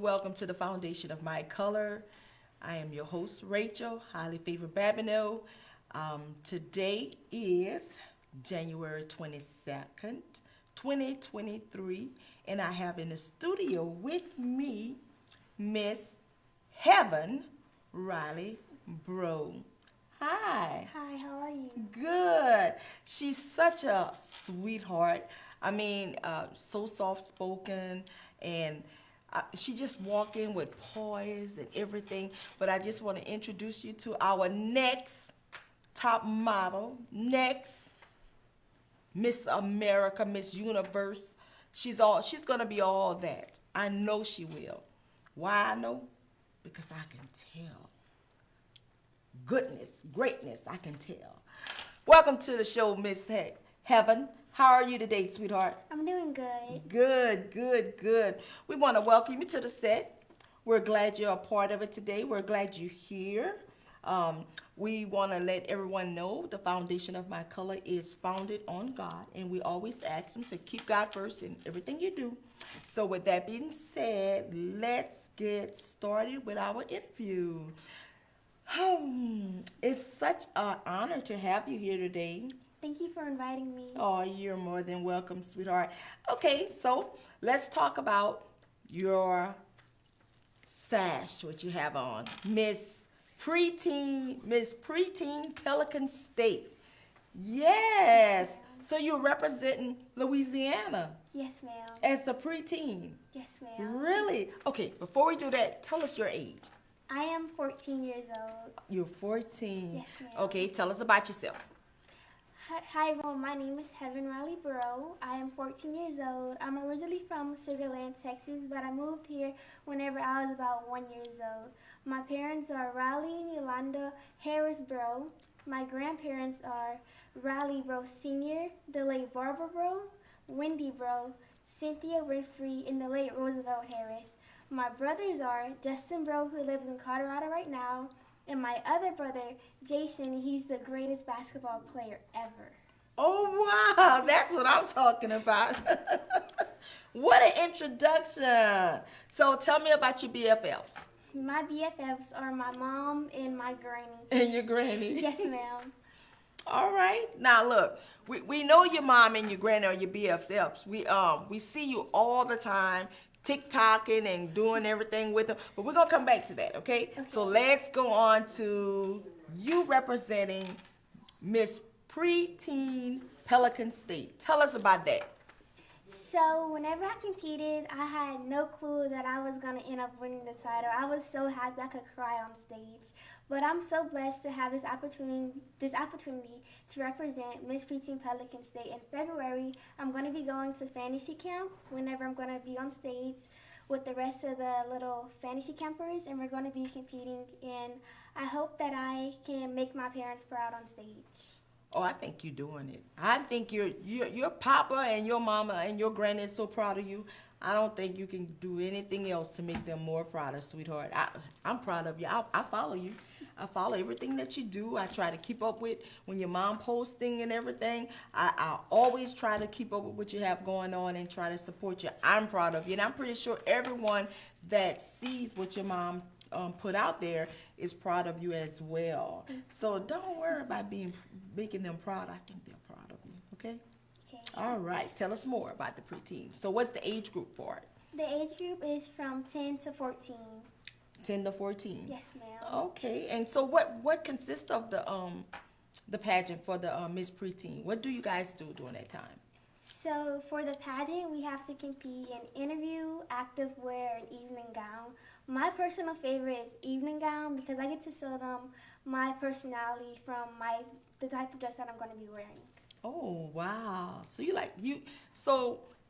welcome to the Foundation of My Color. I am your host, Rachel, highly favored Babineau. Today is January 22nd, 2023, and I have in the studio with me Miss Heaven Riley Bro. Hi. Hi, how are you? Good. She's such a sweetheart. So soft spoken, and she just walk in with poise and everything. But I just want to introduce you to our next top model, next Miss America, Miss Universe. She's gonna be all that. I know she will. Why I know? Because I can tell. Goodness, greatness, I can tell. Welcome to the show, Miss Heaven. How are you today, sweetheart? I'm doing good. Good. We want to welcome you to the set. We're glad you're a part of it today. We're glad you're here. We want to let everyone know the foundation of My Color is founded on God, and we always ask them to keep God first in everything you do. So with that being said, let's get started with our interview. It's such an honor to have you here today. Thank you for inviting me. Oh, you're more than welcome, sweetheart. Okay, so let's talk about your sash, what you have on. Miss Preteen Pelican State. Yes. So you're representing Louisiana Yes, ma'am. as the preteen. Yes, ma'am. Really? Okay, before we do that, tell us your age. I am 14 years old. You're 14. Yes, ma'am. Okay, tell us about yourself. Hi, everyone. My name is Heaven Riley Burrow. I am 14 years old. I'm originally from Sugar Land, Texas, but I moved here whenever I was about 1 year old. My parents are Riley and Yolanda Harris Burrow. My grandparents are Riley Burrow Sr., the late Barbara Burrow, Wendy Burrow, Cynthia Winfrey, and the late Roosevelt Harris. My brothers are Justin Burrow, who lives in Colorado right now, and my other brother, Jason. He's the greatest basketball player ever. Oh, wow. That's what I'm talking about. What an introduction. So tell me about your BFFs. My BFFs are my mom and my granny. And your granny. Yes, ma'am. All right. Now look, we know your mom and your granny are your BFFs. We see you all the time TikToking and doing everything with them. But we're going to come back to that, okay? So let's go on to you representing Miss Preteen Pelican State. Tell us about that. So whenever I competed, I had no clue that I was going to end up winning the title. I was so happy I could cry on stage. But I'm so blessed to have this opportunity to represent Miss Preteen Pelican State. In February, I'm going to be going to fantasy camp whenever I'm going to be on stage with the rest of the little fantasy campers, and we're going to be competing. And I hope that I can make my parents proud on stage. Oh, I think you're doing it. I think your papa and your mama and your granny is so proud of you. I don't think you can do anything else to make them more proud of, sweetheart. I'm proud of you. I follow you. I follow everything that you do. I try to keep up with when your mom posting and everything. I always try to keep up with what you have going on and try to support you. I'm proud of you. And I'm pretty sure everyone that sees what your mom put out there is proud of you as well. So don't worry about making them proud. I think they're proud of you, okay? Okay. All right. Tell us more about the preteen. So what's the age group for it? The age group is from 10 to 14. 10 to 14. Yes, ma'am. Okay. And so what consists of the pageant for the Miss Preteen? What do you guys do during that time? So for the pageant, we have to compete in interview, active wear, and evening gown. My personal favorite is evening gown because I get to show them my personality from the type of dress that I'm going to be wearing. Oh, wow. So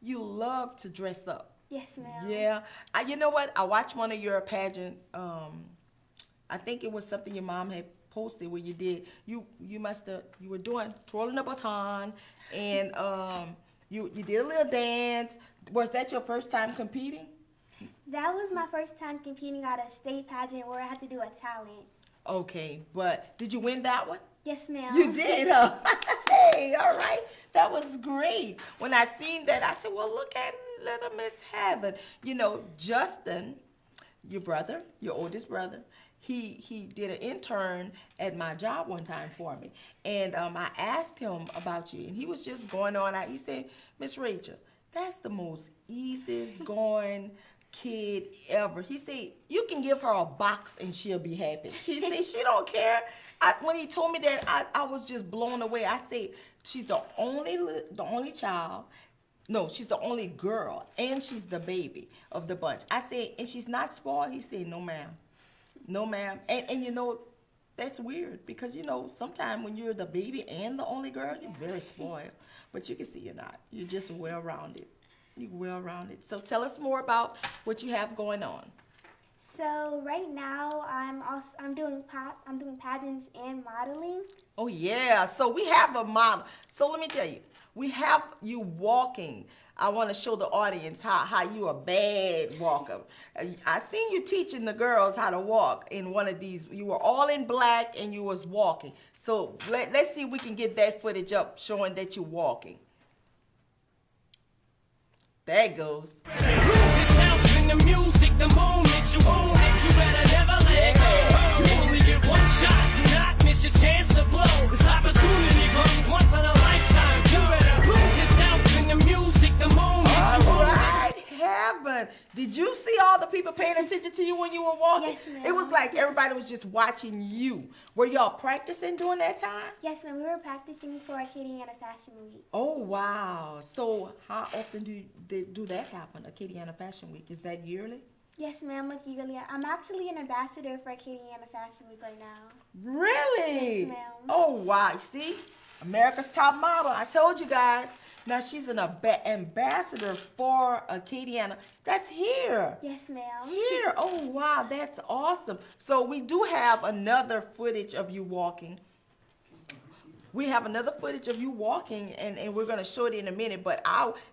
you love to dress up. Yes, ma'am. Yeah. You know what? I watched one of your pageant. I think it was something your mom had posted where you did. You were doing twirling the baton, and you did a little dance. Was that your first time competing? That was my first time competing at a state pageant where I had to do a talent. Okay, but did you win that one? Yes, ma'am. You did, huh? Hey, all right. That was great. When I seen that, I said, well, look at little Miss Heather. You know, Justin your brother, your oldest brother, he did an intern at my job one time for me, and I asked him about you, and he was just going on. He said, Miss Rachel, that's the most easiest going kid ever. He said you can give her a box and she'll be happy. He said she don't care. When he told me that, I was just blown away. I said she's the only child. No, she's the only girl, and she's the baby of the bunch. I said, and she's not spoiled? He said, no, ma'am. No, ma'am. And you know, that's weird because, you know, sometimes when you're the baby and the only girl, you're very spoiled. But you can see you're not. You're just well-rounded. You're well-rounded. So tell us more about what you have going on. So right now I'm doing pageants and modeling. Oh, yeah. So we have a model. So let me tell you, we have you walking. I want to show the audience how you a bad walker. I seen you teaching the girls how to walk in one of these. You were all in black and you was walking. So let's see if we can get that footage up showing that you're walking. There it goes. In the music, the moment you own it, you better never let go. You only get one shot, do not miss your chance to blow. This opportunity comes once in a lifetime. You better lose yourself in the music, the moment you own it. Heaven. Did you see all the people paying attention to you when you were walking? Yes, ma'am. It was like everybody was just watching you. Were y'all practicing during that time? Yes, ma'am. We were practicing for Acadiana Fashion Week. Oh, wow. So how often do that happen, Acadiana Fashion Week? Is that yearly? Yes, ma'am. It's yearly. I'm actually an ambassador for Acadiana Fashion Week right now. Really? Yes, ma'am. Oh, wow. You see? America's Top Model. I told you guys. Now she's an ambassador for Acadiana. That's here. Yes, ma'am. Here. Oh, wow. That's awesome. So we do have another footage of you walking. We have another footage of you walking, and we're going to show it in a minute. But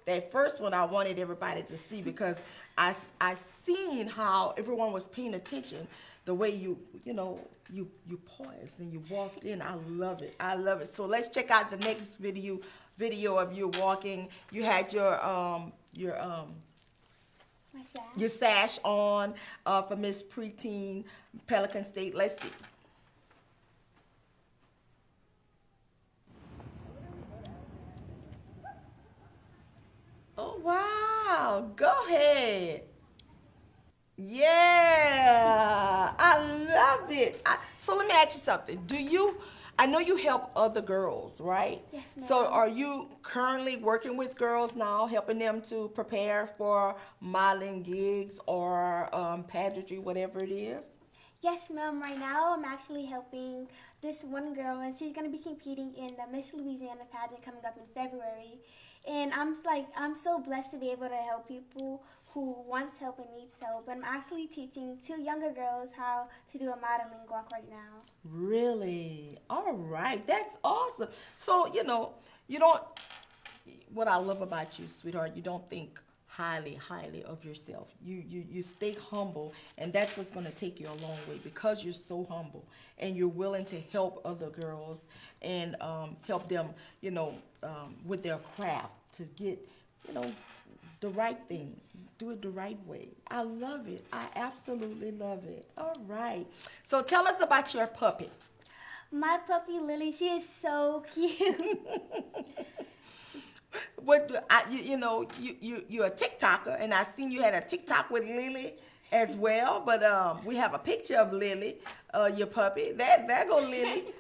that first one I wanted everybody to see because I seen how everyone was paying attention. The way you paused and you walked in. I love it. I love it. So let's check out the next video of you walking. You had your sash on for Miss Preteen Pelican State. Let's see. Oh, wow. Go ahead. Yeah, I love it. So let me ask you something. I know you help other girls, right? Yes, ma'am. So are you currently working with girls now, helping them to prepare for modeling gigs or pageantry, whatever it is? Yes, ma'am. Right now, I'm actually helping this one girl, and she's going to be competing in the Miss Louisiana pageant coming up in February. And I'm so blessed to be able to help people who wants help and needs help. And I'm actually teaching 2 younger girls how to do a modeling walk right now. Really? All right. That's awesome. So, what I love about you, sweetheart, you don't think highly of yourself. You stay humble, and that's what's going to take you a long way because you're so humble and you're willing to help other girls and help them, with their craft to get, the right thing. Do it the right way. I love it. I absolutely love it. All right. So tell us about your puppy. My puppy Lily, she is so cute. You're a TikToker, and I seen you had a TikTok with Lily as well. But we have a picture of Lily, your puppy. There go Lily.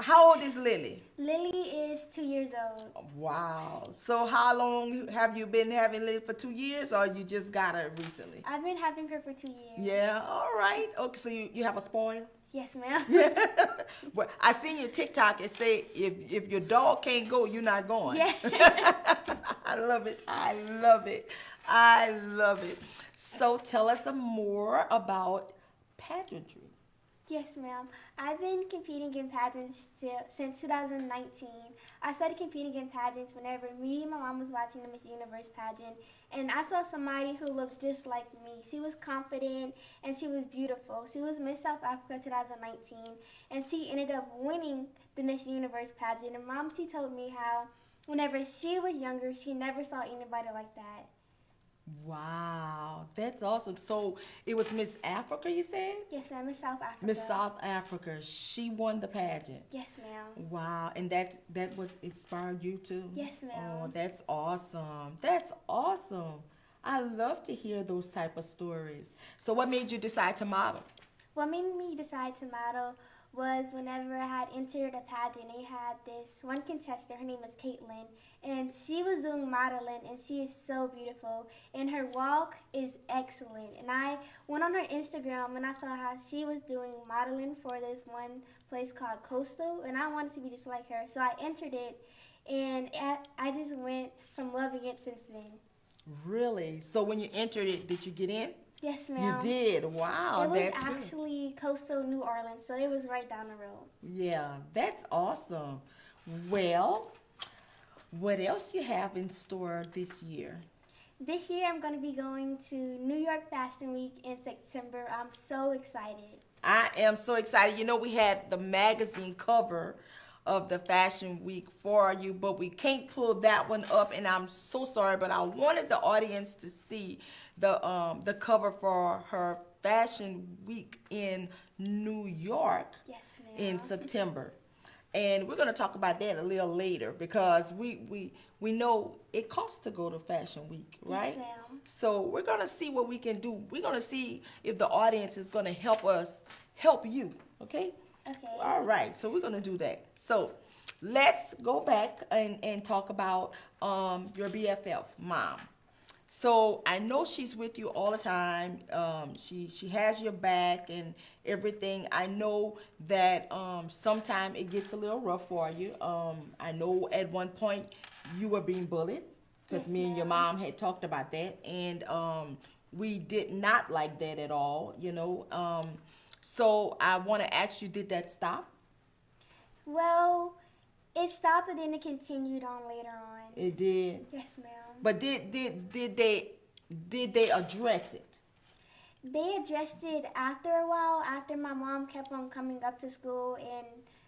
How old is Lily? Lily is 2 years old. Wow. So how long have you been having Lily? For 2 years, or you just got her recently? I've been having her for 2 years. Yeah. All right. Okay. So you have a spoil? Yes, ma'am. Well, I seen your TikTok. It say if your dog can't go, you're not going. Yeah. I love it. I love it. I love it. So tell us some more about pageantry. Yes, ma'am. I've been competing in pageants since 2019. I started competing in pageants whenever me and my mom was watching the Miss Universe pageant, and I saw somebody who looked just like me. She was confident, and she was beautiful. She was Miss South Africa 2019, and she ended up winning the Miss Universe pageant. And Mom, she told me how whenever she was younger, she never saw anybody like that. Wow, that's awesome. So it was Miss Africa, you said? Yes, ma'am. Miss South Africa. Miss South Africa. She won the pageant. Yes, ma'am. Wow, and that what inspired you too? Yes, ma'am. Oh, that's awesome. That's awesome. I love to hear those type of stories. So what made you decide to model? What made me decide to model was whenever I had entered a pageant, they had this one contestant, her name was Caitlin, and she was doing modeling, and she is so beautiful, and her walk is excellent. And I went on her Instagram, and I saw how she was doing modeling for this one place called Coastal, and I wanted to be just like her, so I entered it, and I just went from loving it since then. Really? So when you entered it, did you get in? Yes, ma'am. You did. Wow, It was that's good. actually Coastal New Orleans, so it was right down the road. Yeah, that's awesome. Well, what else you have in store this year? This year I'm going to be going to New York Fashion Week in September. I'm so excited. I am so excited. You know, we had the magazine cover of the Fashion Week for you, but we can't pull that one up, and I'm so sorry, but I wanted the audience to see the cover for her Fashion Week in New York Yes, ma'am. in September. And we're going to talk about that a little later because we know it costs to go to Fashion Week, right? Yes, ma'am. So we're going to see what we can do. We're going to see if the audience is going to help you, okay? Okay. All right, so we're going to do that. So let's go back and talk about your BFF, Mom. So I know she's with you all the time. She has your back and everything. I know that sometimes it gets a little rough for you. I know at one point you were being bullied because Yes, me and your ma'am. mom had talked about that, and we did not like that at all. So I want to ask you, did that stop? Well, it stopped and then it continued on later on. It did. Yes, ma'am. But did they address it? They addressed it after a while, after my mom kept on coming up to school and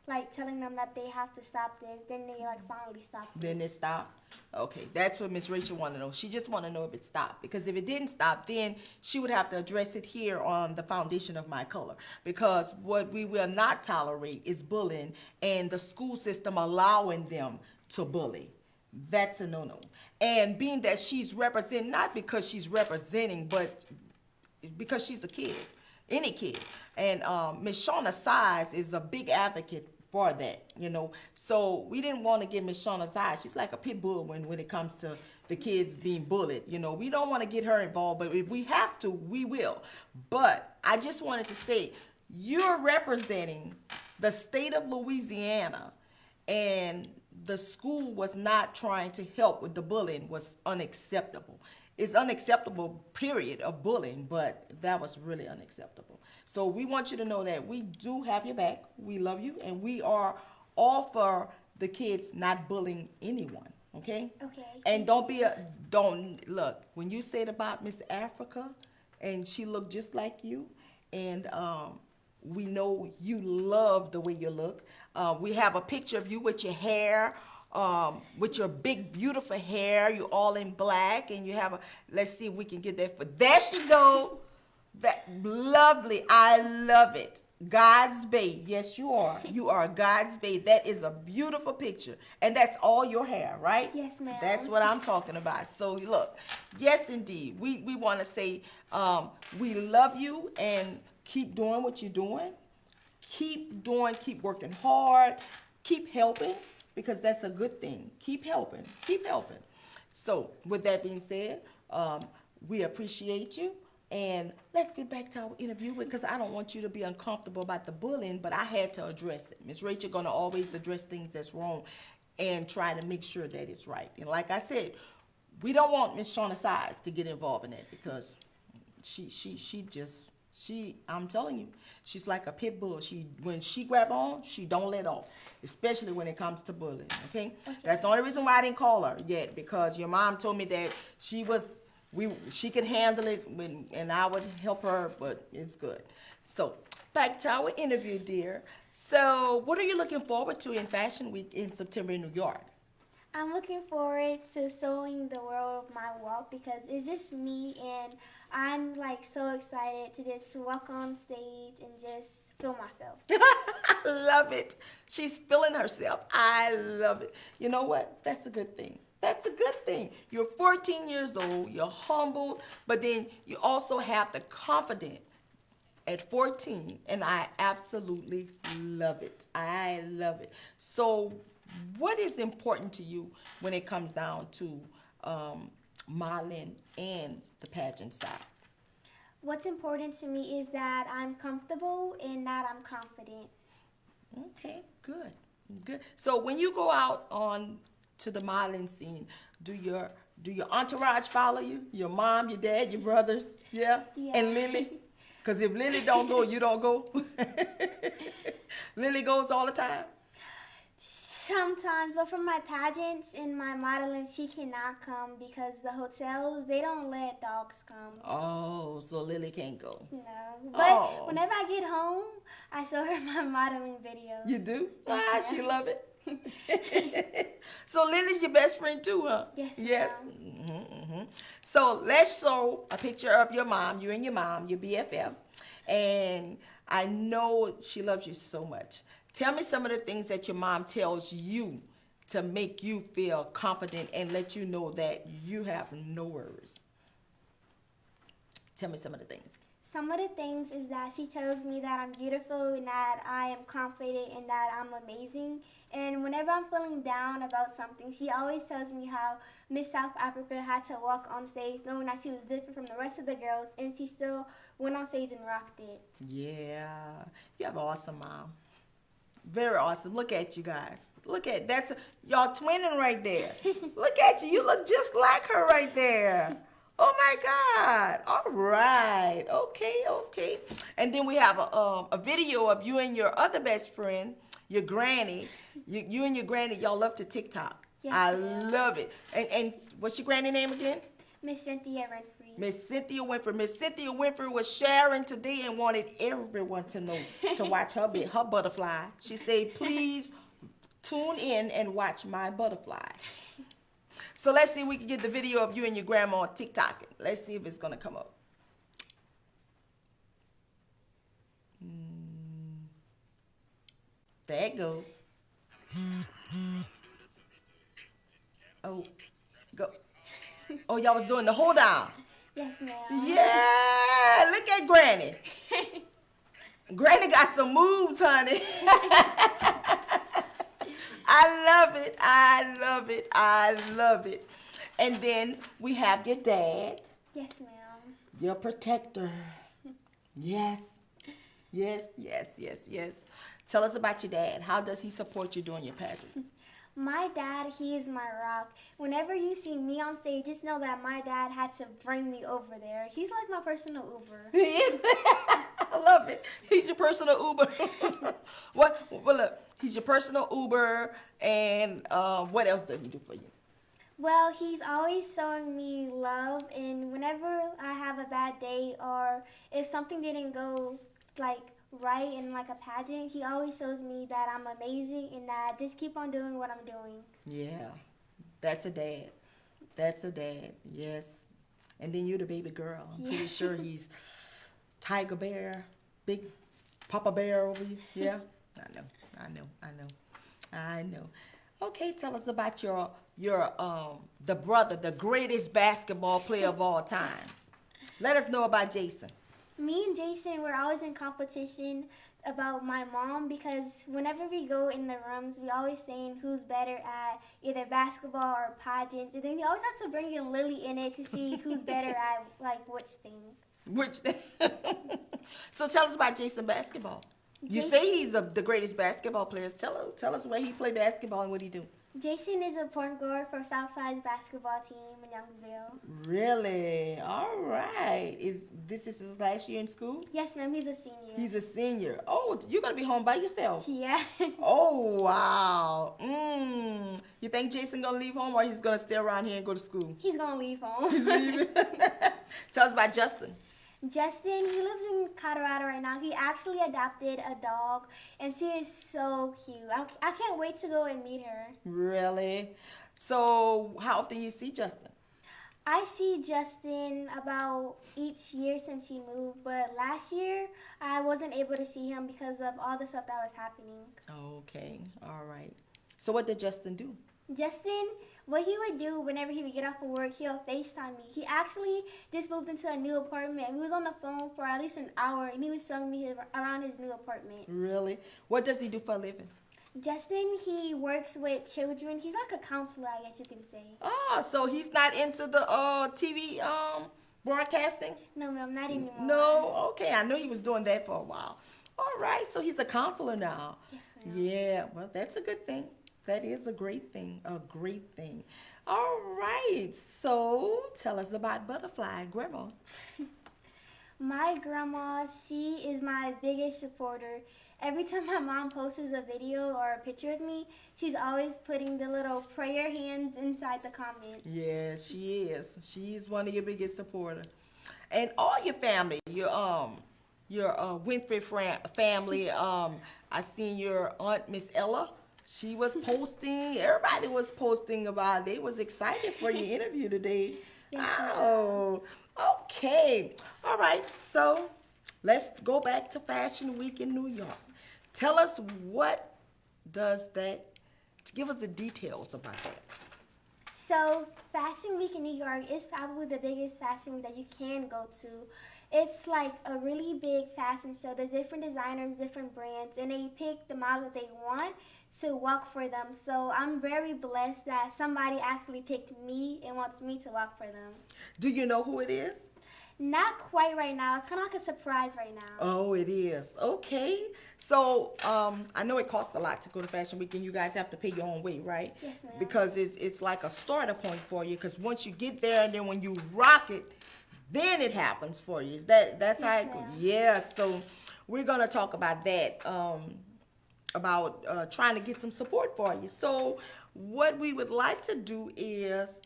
like telling them that they have to stop this. Then they like finally stopped it. Then it stopped? Okay, that's what Miss Rachel want to know. She just want to know if it stopped. Because if it didn't stop, then she would have to address it here on the foundation of my color. Because what we will not tolerate is bullying and the school system allowing them to bully. That's a no-no. And being that she's representing, not because she's representing, but because she's a kid, any kid. And Miss Shauna Size is a big advocate for that, So we didn't want to get Miss Shauna Size. She's like a pit bull when it comes to the kids being bullied. We don't want to get her involved, but if we have to, we will. But I just wanted to say, you're representing the state of Louisiana, and the school was not trying to help with the bullying was unacceptable. It's unacceptable, period, of bullying, but that was really unacceptable. So we want you to know that we do have your back. We love you, and we are all for the kids not bullying anyone, okay? Okay. And don't look, when you said about Miss Africa, and she looked just like you, and we know you love the way you look. We have a picture of you with your hair, with your big, beautiful hair. You're all in black, and you have let's see if we can get that there she go. That lovely. I love it. God's babe. Yes, you are. You are God's babe. That is a beautiful picture. And that's all your hair, right? Yes, ma'am. That's what I'm talking about. So look, yes, indeed. We want to say we love you, and keep doing what you're doing. Keep working hard. Keep helping, because that's a good thing. Keep helping. So with that being said, we appreciate you. And let's get back to our interview, because I don't want you to be uncomfortable about the bullying, but I had to address it. Miss Rachel gonna always address things that's wrong and try to make sure that it's right. And like I said, we don't want Miss Shauna Size to get involved in that, because I'm telling you, she's like a pit bull. When she grab on, she don't let off, especially when it comes to bullying, okay? That's the only reason why I didn't call her yet, because your mom told me that she could handle it, and I would help her, but it's good. So back to our interview, dear. So what are you looking forward to in Fashion Week in September in New York? I'm looking forward to showing the world my walk because it's just me and I'm like so excited to just walk on stage and just feel myself. I love it. She's feeling herself. I love it. You know what? That's a good thing. That's a good thing. You're 14 years old, you're humble, but then you also have the confidence at 14, and I absolutely love it. I love it. So, what is important to you when it comes down to modeling and the pageant side? What's important to me is that I'm comfortable and that I'm confident. Okay, good, good. So when you go out on to the modeling scene, do your entourage follow you? Your mom, your dad, your brothers, yeah, Yeah. and Lily. Because if Lily don't go, you don't go. Lily goes all the time. Sometimes, but for my pageants and my modeling, she cannot come because the hotels, they don't let dogs come. Oh, so Lily can't go. No. But Oh. whenever I get home, I show her my modeling videos. You do? Yes, Ah, ma'am. she love it. So Lily's your best friend too, huh? Yes, Yes. ma'am. So let's show a picture of your mom, you and your mom, your BFF. And I know she loves you so much. Tell me some of the things that your mom tells you to make you feel confident and let you know that you have no worries. Tell me some of the things. Some of the things is that she tells me that I'm beautiful and that I am confident and that I'm amazing. And whenever I'm feeling down about something, she always tells me how Miss South Africa had to walk on stage knowing that she was different from the rest of the girls, and she still went on stage and rocked it. Yeah, you have an awesome mom. Very awesome. Look at you guys. Look at that's y'all twinning right there. Look at you. You look just like her right there. Oh my God. All right. Okay. And then we have a video of you and your other best friend, your granny. You and your granny, y'all love to TikTok. Yes, I ma'am. love it. And what's your granny name again? Miss Cynthia Renfrey. Miss Cynthia Winfrey. Miss Cynthia Winfrey was sharing today and wanted everyone to know to watch her butterfly. She said, please tune in and watch my butterfly. So let's see if we can get the video of you and your grandma on TikTok. Let's see if it's going to come up. There it goes. Oh, go. Oh, y'all was doing the hold on. Yes, ma'am. Yeah, look at Granny. Granny got some moves, honey. I love it. And then we have your dad, Yes, ma'am. your protector. Yes. Tell us about your dad. How does he support you during your pageant? My dad, he is my rock. Whenever you see me on stage, just know that my dad had to bring me over there. He's like my personal Uber. He is. I love it. He's your personal Uber. Well, look, he's your personal Uber, and what else does he do for you? Well, he's always showing me love, and whenever I have a bad day or if something didn't go like right in like a pageant, he always shows me that I'm amazing and that I just keep on doing what I'm doing. Yeah, that's a dad. Yes. And then you're the baby girl. I'm pretty sure he's Tiger Bear, big Papa Bear over you. Yeah, I know. Okay, tell us about your the brother, the greatest basketball player of all time. Let us know about Jason. Me and Jason, we're always in competition about my mom because whenever we go in the rooms, we always saying who's better at either basketball or pageants. And then we always have to bring in Lily in it to see who's better at like which thing. So tell us about Jason basketball. You say he's the greatest basketball player. Tell us where he play basketball and what he do. Jason is a point guard for Southside's basketball team in Youngsville. Really? All right. This is his last year in school? Yes, ma'am. He's a senior. He's a senior. Oh, you're gonna be home by yourself. Yeah. Oh wow. You think Jason gonna leave home or he's gonna stay around here and go to school? He's gonna leave home. He's leaving. Tell us about Justin. Justin, he lives in Colorado right now. He actually adopted a dog, and she is so cute. I can't wait to go and meet her. Really? So how often you see Justin? I see Justin about each year since he moved, but last year I wasn't able to see him because of all the stuff that was happening. Okay, all right. So what did Justin do? Justin, what he would do whenever he would get off of work, he'll FaceTime me. He actually just moved into a new apartment. We was on the phone for at least an hour, and he was showing me around his new apartment. Really? What does he do for a living? Justin, he works with children. He's like a counselor, I guess you can say. Oh, so he's not into the TV broadcasting? No, ma'am, not anymore. No? Okay, I knew he was doing that for a while. All right, so he's a counselor now. Yes, ma'am. Yeah, well, that's a good thing. That is a great thing, a great thing. All right, so tell us about Butterfly, Grandma. My grandma, she is my biggest supporter. Every time my mom posts a video or a picture of me, she's always putting the little prayer hands inside the comments. Yeah, she is. She's one of your biggest supporters. And all your family, your Winfrey family, I seen your aunt, Miss Ella. She was posting, everybody was posting about it. They was excited for your interview today. Yes, ma'am. Oh, okay. All right, so let's go back to Fashion Week in New York. Tell us what does that, give us the details about that. So, Fashion Week in New York is probably the biggest fashion week that you can go to. It's like a really big fashion show. There's different designers, different brands, and they pick the model that they want to walk for them. So I'm very blessed that somebody actually picked me and wants me to walk for them. Do you know who it is? Not quite right now. It's kind of like a surprise right now. Oh, it is. Okay. So, I know it costs a lot to go to Fashion Week, and you guys have to pay your own way, right? Yes, ma'am. Because it's like a starter point for you. Because once you get there, and then when you rock it, then it happens for you. That's how Yes, it goes? ma'am. Yeah. So we're gonna talk about that. About trying to get some support for you. So what we would like to do is,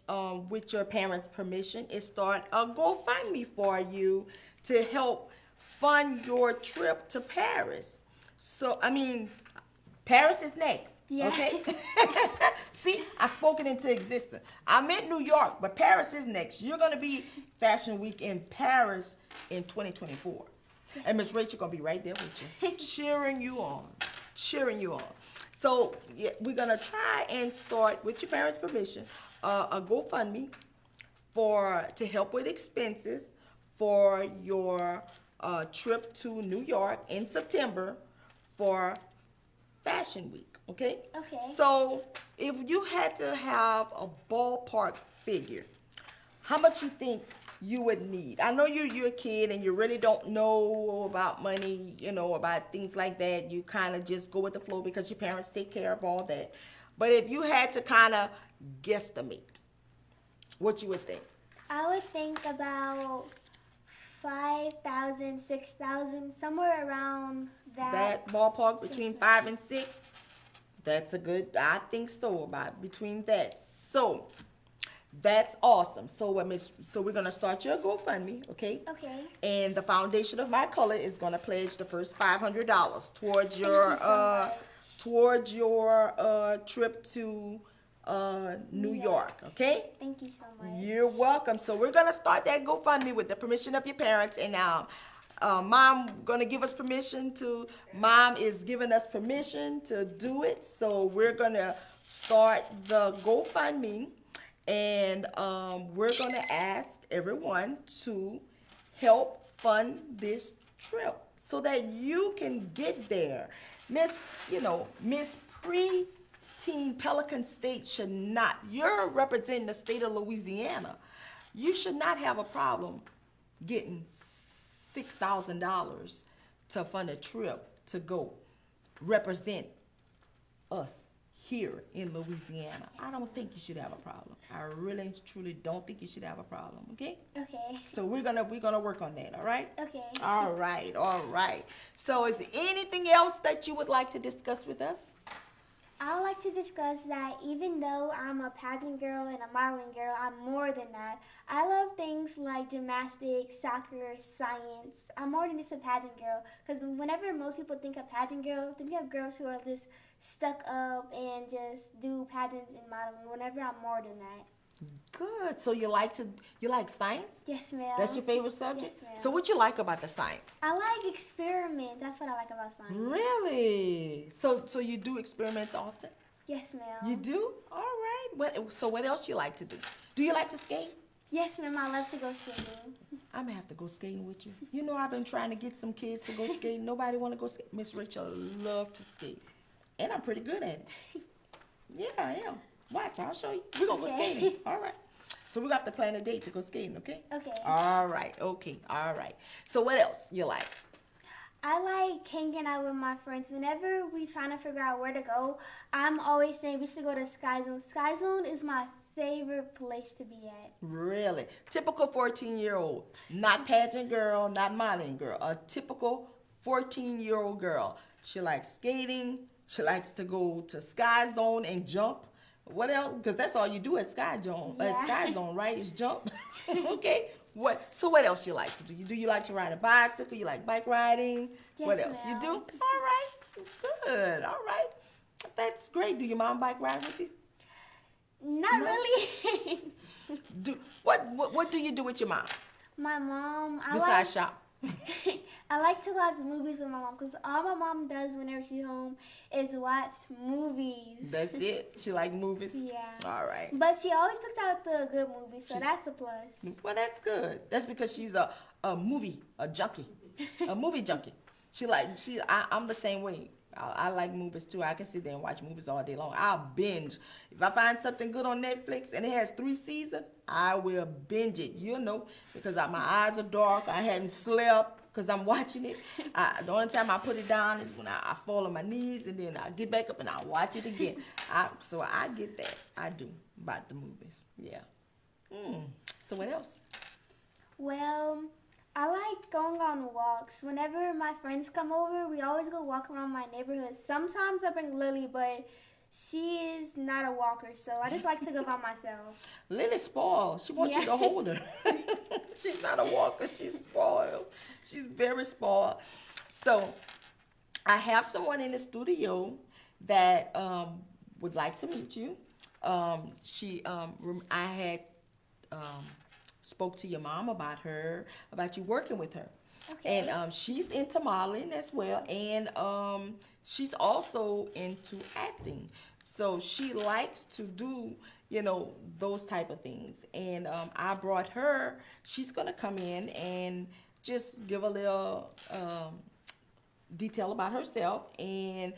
with your parents' permission, is start a GoFundMe for you to help fund your trip to Paris. So, I mean, Paris is next, Yeah. okay? See, I spoke it into existence. I meant New York, but Paris is next. You're going to be Fashion Week in Paris in 2024. And Miss Rachel going to be right there with you, cheering you on. So yeah, we're gonna try and start, with your parents' permission, a GoFundMe to help with expenses for your trip to New York in September for Fashion Week. Okay. Okay. So if you had to have a ballpark figure, how much you think you would need? I know you're a kid and you really don't know about money, about things like that. You kind of just go with the flow because your parents take care of all that. But if you had to kind of guesstimate, what you would think? I would think about 5,000, 6,000, somewhere around that. That ballpark between 5 and 6? That's a good, I think so, about between that. So that's awesome. So we're gonna start your GoFundMe, okay? Okay. And the Foundation of My Color is gonna pledge the first $500 towards your you so trip to New York, okay? Thank you so much. You're welcome. So we're gonna start that GoFundMe with the permission of your parents, and now Mom gonna give us permission to. Mom is giving us permission to do it. So we're gonna start the GoFundMe. And we're going to ask everyone to help fund this trip so that you can get there. Miss Preteen Pelican State should not, you're representing the state of Louisiana. You should not have a problem getting $6,000 to fund a trip to go represent us here in Louisiana. I don't think you should have a problem. I really and truly don't think you should have a problem, okay? Okay. So we're gonna work on that, all right? Okay. All right. So is there anything else that you would like to discuss with us? I would like to discuss that even though I'm a pageant girl and a modeling girl, I'm more than that. I love things like gymnastics, soccer, science. I'm more than just a pageant girl because whenever most people think of pageant girl, think of girls who are just stuck up and just do pageants and modeling. Whenever I'm more than that. Good. So you like science? Yes, ma'am. That's your favorite subject? Yes, ma'am. So what you like about the science? I like experiment. That's what I like about science. Really? So you do experiments often? Yes, ma'am. You do? All right. What else you like to do? Do you like to skate? Yes, ma'am. I love to go skating. I'm gonna have to go skating with you. You know, I've been trying to get some kids to go skating. Nobody want to go skate. Miss Rachel love to skate, and I'm pretty good at it. Yeah, I am. Watch, I'll show you. We're gonna go Okay. skating. All right. So we got to plan a date to go skating, okay? Okay. All right. Okay. All right. So what else you like? I like hanging out with my friends. Whenever we trying to figure out where to go, I'm always saying we should go to Sky Zone. Sky Zone is my favorite place to be at. Really? Typical 14-year-old. Not pageant girl, not modeling girl. A typical 14-year-old girl. She likes skating. She likes to go to Sky Zone and jump. What else? Because that's all you do at Sky Zone. Yeah. At Sky Zone, right? Is jump. Okay. So what else you like to do? Do you like to ride a bicycle? You like bike riding? What Yes, else? ma'am. You do? All right. Good. All right. That's great. Do your mom bike ride with you? Not No. really. What do you do with your mom My mom, besides shop? I like to watch movies with my mom because all my mom does whenever she's home is watch movies. That's it. She like movies. Yeah. All right. But she always picks out the good movies, so that's a plus. Well, that's good. That's because she's a junkie, a movie junkie. I'm the same way. I like movies too. I can sit there and watch movies all day long. I'll binge. If I find something good on Netflix and it has 3 seasons, I will binge it. You know, because my eyes are dark. I hadn't slept because I'm watching it. The only time I put it down is when I fall on my knees and then I get back up and I watch it again. So I get that. I do about the movies. Yeah. So what else? Well, I like going on walks. Whenever my friends come over, we always go walk around my neighborhood. Sometimes I bring Lily, but she is not a walker, so I just like to go by myself. Lily's spoiled. She wants you Yeah. to hold her. She's not a walker. She's spoiled. She's very spoiled. So I have someone in the studio that would like to meet you. I had spoke to your mom about you working with her. Okay. And she's into modeling as well, and she's also into acting. So she likes to do, those type of things. And I brought her. She's gonna come in and just give a little detail about herself. And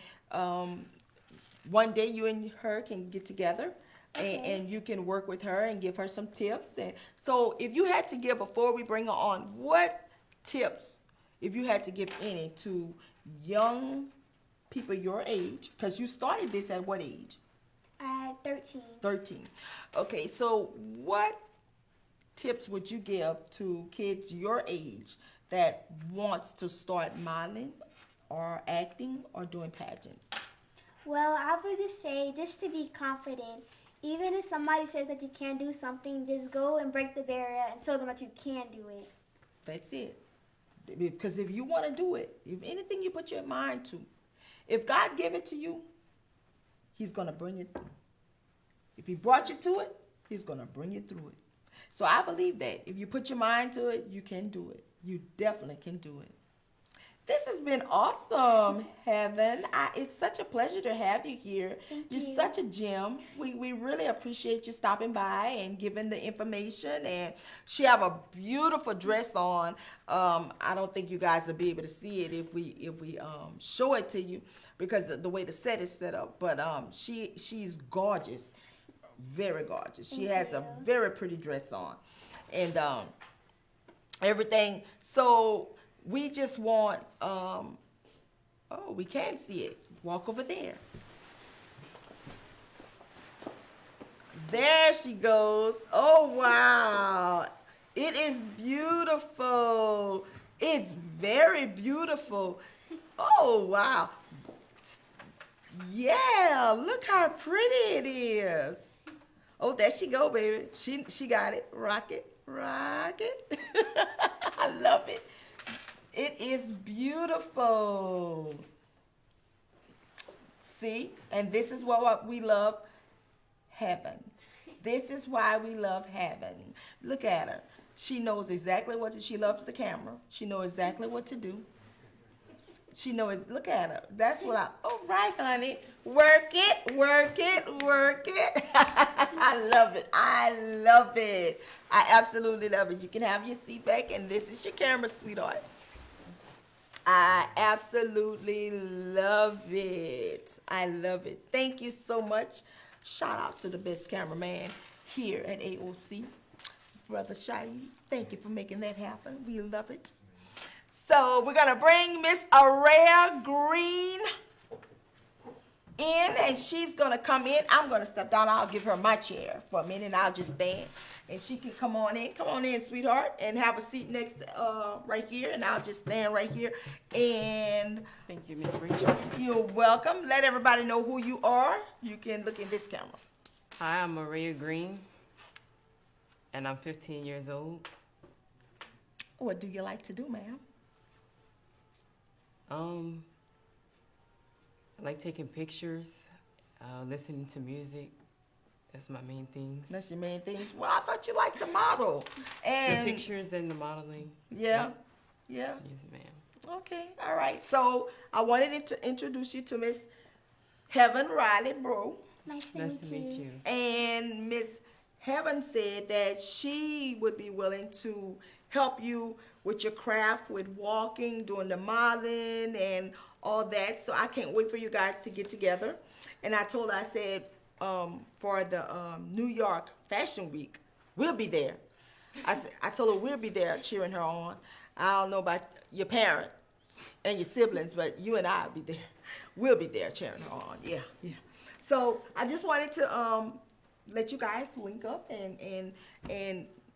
one day you and her can get together. Okay. And you can work with her and give her some tips. And so if you had to give, before we bring her on, what tips, if you had to give any to young people your age, because you started this at what age? At 13. 13. Okay, so what tips would you give to kids your age that wants to start modeling or acting or doing pageants? Well, I would just say just to be confident. Even if somebody says that you can't do something, just go and break the barrier and show them that you can do it. That's it. Because if you want to do it, if anything you put your mind to, if God gave it to you, he's going to bring it through. If he brought you to it, he's going to bring you through it. So I believe that if you put your mind to it, you can do it. You definitely can do it. This has been awesome, Heaven. It's such a pleasure to have you here. Thank You're you. such a gem. We really appreciate you stopping by and giving the information. And she have a beautiful dress on. I don't think you guys will be able to see it if we show it to you because of the way the set is set up. But she's gorgeous, very gorgeous. She has a very pretty dress on, and everything. So. We just want, we can't see it. Walk over there. There she goes. Oh, wow. It is beautiful. It's very beautiful. Oh, wow. Yeah, look how pretty it is. Oh, there she go, baby. She got it. Rock it, rock it. I love it. It is beautiful. See, and this is what we love, heaven. This is why we love heaven. Look at her. She knows exactly what to, she loves the camera. She knows exactly what to do. She knows, look at her. That's what all right, honey. Work it, work it, work it. I love it. I love it. I absolutely love it. You can have your seat back, and this is your camera, sweetheart. I absolutely love it. I love it. Thank you so much. Shout out to the best cameraman here at AOC, Brother Shaib. Thank you for making that happen. We love it. So we're gonna bring Miss Araya Green in, and she's gonna come in. I'm gonna step down. I'll give her my chair for a minute. I'll just stand, and she can come on in. Come on in, sweetheart, and have a seat next, right here, and I'll just stand right here. And Thank you, Miss Rachel. you're welcome. Let everybody know who you are. You can look in this camera. Hi, I'm Maria Green, and I'm 15 years old. What do you like to do, ma'am? I like taking pictures, listening to music. That's my main things. That's your main things. Well, I thought you liked to model. And The pictures and the modeling. yeah, yeah. Yes, ma'am. Okay, all right. So I wanted to introduce you to Miss Heaven Riley Bro. Nice to Nice meet to meet you. And Miss Heaven said that she would be willing to help you with your craft, with walking, doing the modeling, and all that. So I can't wait for you guys to get together. And I told her, I said, for the New York Fashion Week, we'll be there. I told her we'll be there cheering her on. I don't know about your parents and your siblings, but you and I will be there. We'll be there cheering her on. Yeah, yeah. So I just wanted to let you guys link up and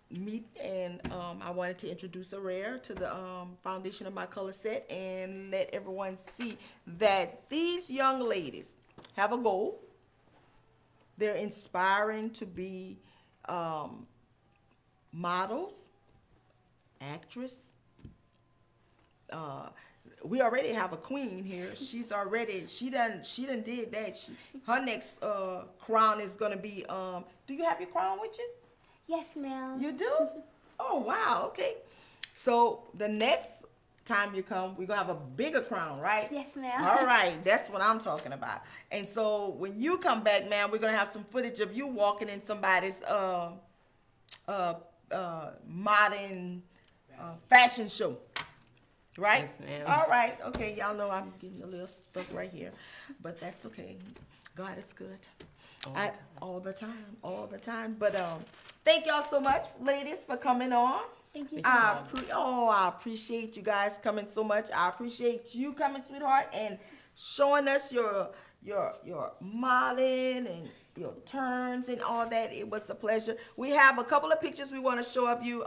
meet, and I wanted to introduce Araya to the foundation of my color set and let everyone see that these young ladies have a goal. They're inspiring to be models, actress. We already have a queen here. She done did that. Her next crown is gonna be. Do you have your crown with you? Yes, ma'am. You do? Oh wow. Okay. So the next time you come, we're gonna have a bigger crown, right? Yes, ma'am. All right, that's what I'm talking about. And so when you come back, man, we're gonna have some footage of you walking in somebody's modern fashion show. Right? Yes, ma'am. All right. Okay, y'all know I'm getting a little stuck right here, but that's okay. God is good. All the time. But thank y'all so much, ladies, for coming on. Thank you. I appreciate you guys coming so much. I appreciate you coming, sweetheart, and showing us your modeling and your turns and all that. It was a pleasure. We have a couple of pictures we want to show of you,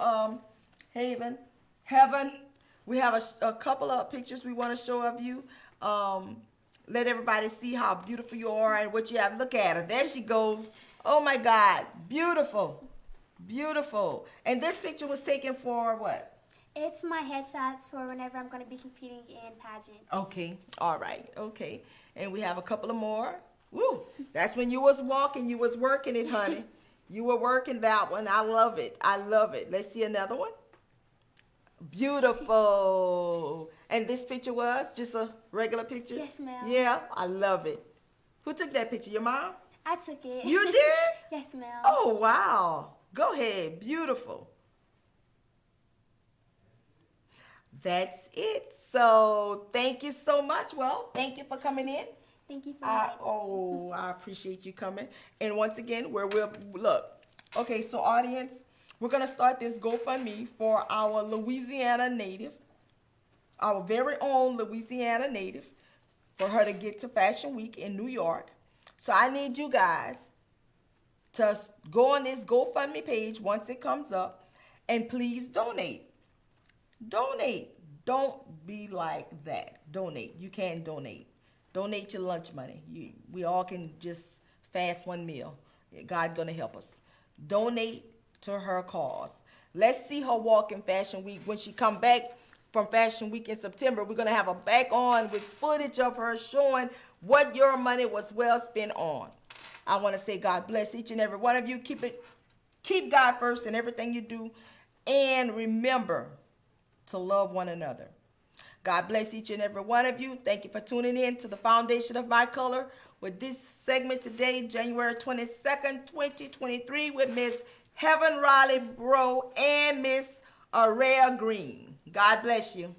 Heaven. We have a couple of pictures we want to show of you. Let everybody see how beautiful you are and what you have. Look at her. There she goes. Oh my God. Beautiful. Beautiful. And this picture was taken for what? It's my headshots for whenever I'm going to be competing in pageants. Okay. All right. Okay. And we have a couple of more. Woo. That's when you was walking. You was working it, honey. You were working that one. I love it. I love it. Let's see another one. Beautiful. And this picture was just a regular picture? Yes, ma'am. Yeah, I love it. Who took that picture? Your mom? I took it. You did? Yes, ma'am. Oh, wow. Go ahead. Beautiful. That's it. So thank you so much. Well, thank you for coming in. Thank you for inviting me. I appreciate you coming. And once again, look. Okay, so audience, we're going to start this GoFundMe for our Louisiana native, our very own Louisiana native, for her to get to Fashion Week in New York. So I need you guys to go on this GoFundMe page once it comes up, and please donate. Donate. Don't be like that. Donate. You can donate. donate your lunch money. We all can just fast one meal. God gonna help us. Donate to her cause. Let's see her walk in Fashion Week. When she come back from Fashion Week in September, we're gonna have her back on with footage of her showing what your money was well spent on. I want to say God bless each and every one of you. Keep God first in everything you do, and remember to love one another. God bless each and every one of you. Thank you for tuning in to the Foundation of My Color with this segment today, January 22nd, 2023, with Miss Heaven Riley Bro and Miss Araya Green. God bless you.